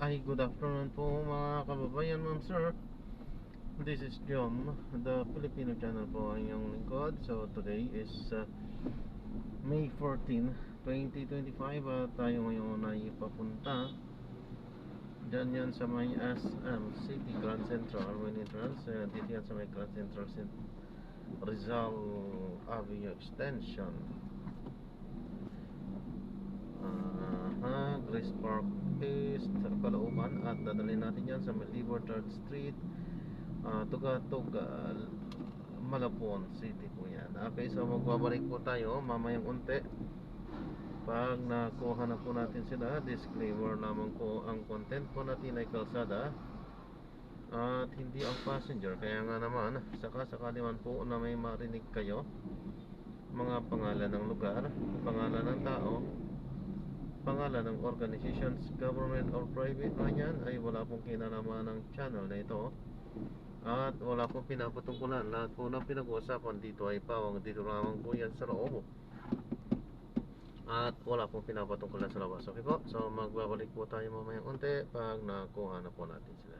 Ay, good afternoon po mga kababayan, ma'am sir. This is John, the Filipino channel po ang inyong lingkod. So today is May 14, 2025 at tayo ngayon ay papunta dyan yan sa may SM City Grand Central main entrance. Dito yan sa may Grand Central Rizal Avenue Extension, Grace Park East, Caloocan, at dadalhin natin yan sa Melibor 3rd Street, Tugatog, Malabon City po yan. Okay, so magbabalik po tayo mamayang unti pag nakuha na po natin sila. Disclaimer naman po, ang content po natin ay kalsada at hindi ang passenger. Kaya nga naman, sakali man po na may marinig kayo mga pangalan ng lugar, pangalan ng tao, pangalan ng organizations, government or private man yan, ay wala pong kinalaman ng channel na ito at wala pong pinapatungkulan. Lahat po ng pinag-uusapan dito ay pawang dito lamang po yan sa loob at wala pong pinapatungkulan sa labas. Okay po, so magbabalik po tayo mamayang unti pag nakuha na po natin sila.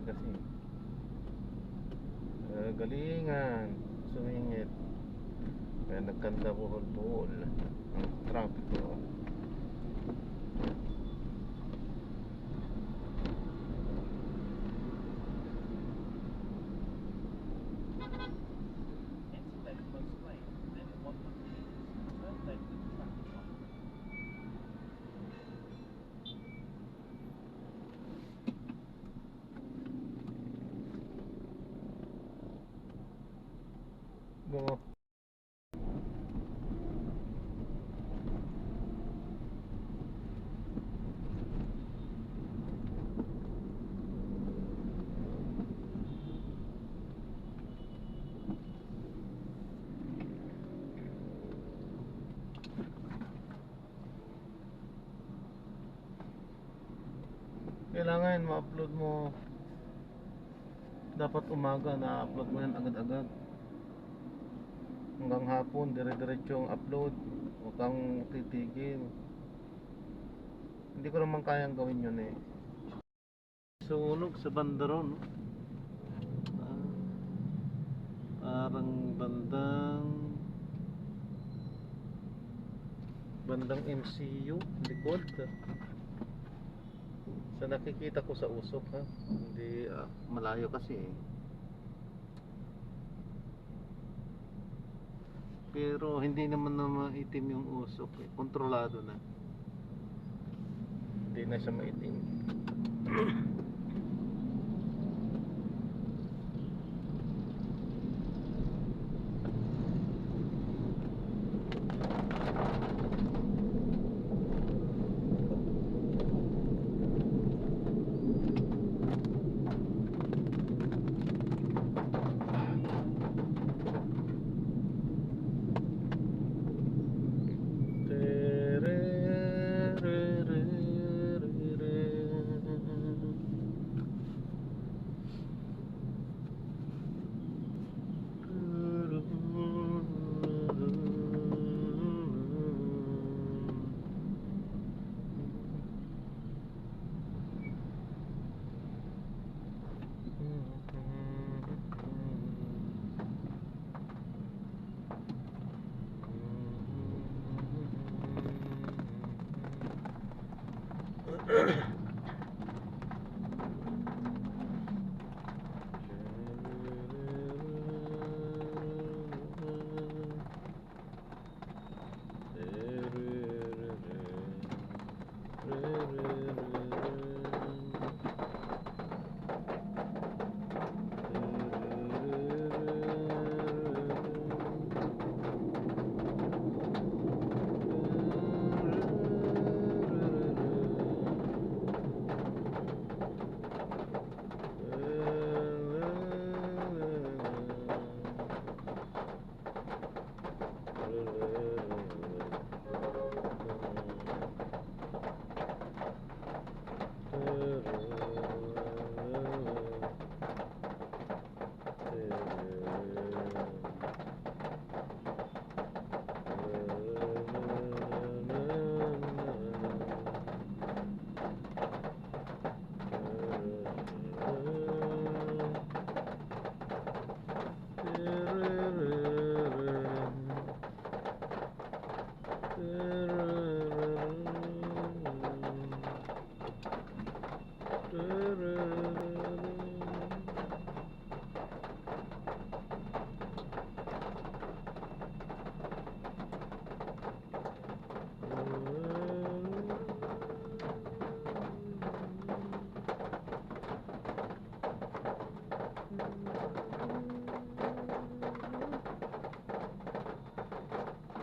kasi. Galingan, sumingit. Kaya nagkanda buhol-buhol ang trapiko. Go. Kailangan ma-upload mo. Dapat umaga na-upload mo yan agad-agad. Hanggang hapon, dire-diretso yung upload. Huwag kang titigil. Hindi ko naman kayang gawin yun eh. Sunog sa bandaron. Parang bandang MCU likod. Sa nakikita ko sa usok ha. Hindi malayo kasi eh. Pero hindi naman na maitim yung usok eh. Kontrolado na. Hindi na siya maitim.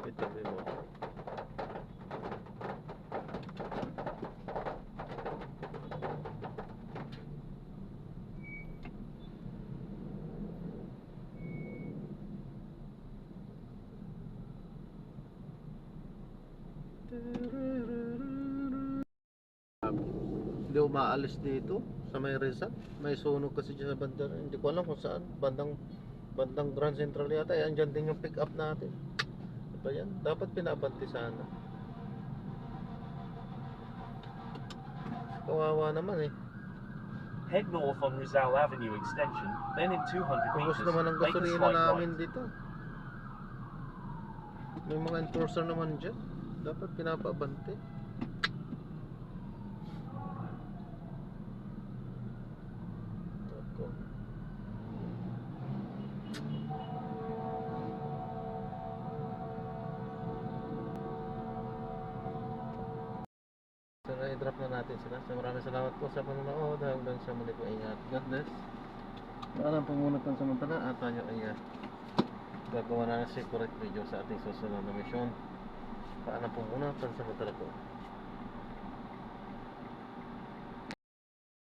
Itabi mo. Hindi umaalis dito sa may Rizal. May sunog kasi dyan sa bandang. Hindi ko alam kung saan. Bandang Grand Central yata. Andyan din yung pick up natin. Diba yan? Dapat pinabanti sana. Kawawa naman eh. Head north on Rizal Avenue Extension, then in 200 Ubus meters, naman ang make a gasolina slight namin right. dito. May mga enforcer naman dyan. Dapat pinapabante. Ako. So, i-drop na natin sila. So, maraming salamat po sa panonood. Hanggang sa muli po, ingat. God bless. Paalam po muna pansamantala at tayo ay gagawa na ng separate video sa ating susunod na mission. Paalam po muna pansamantala po.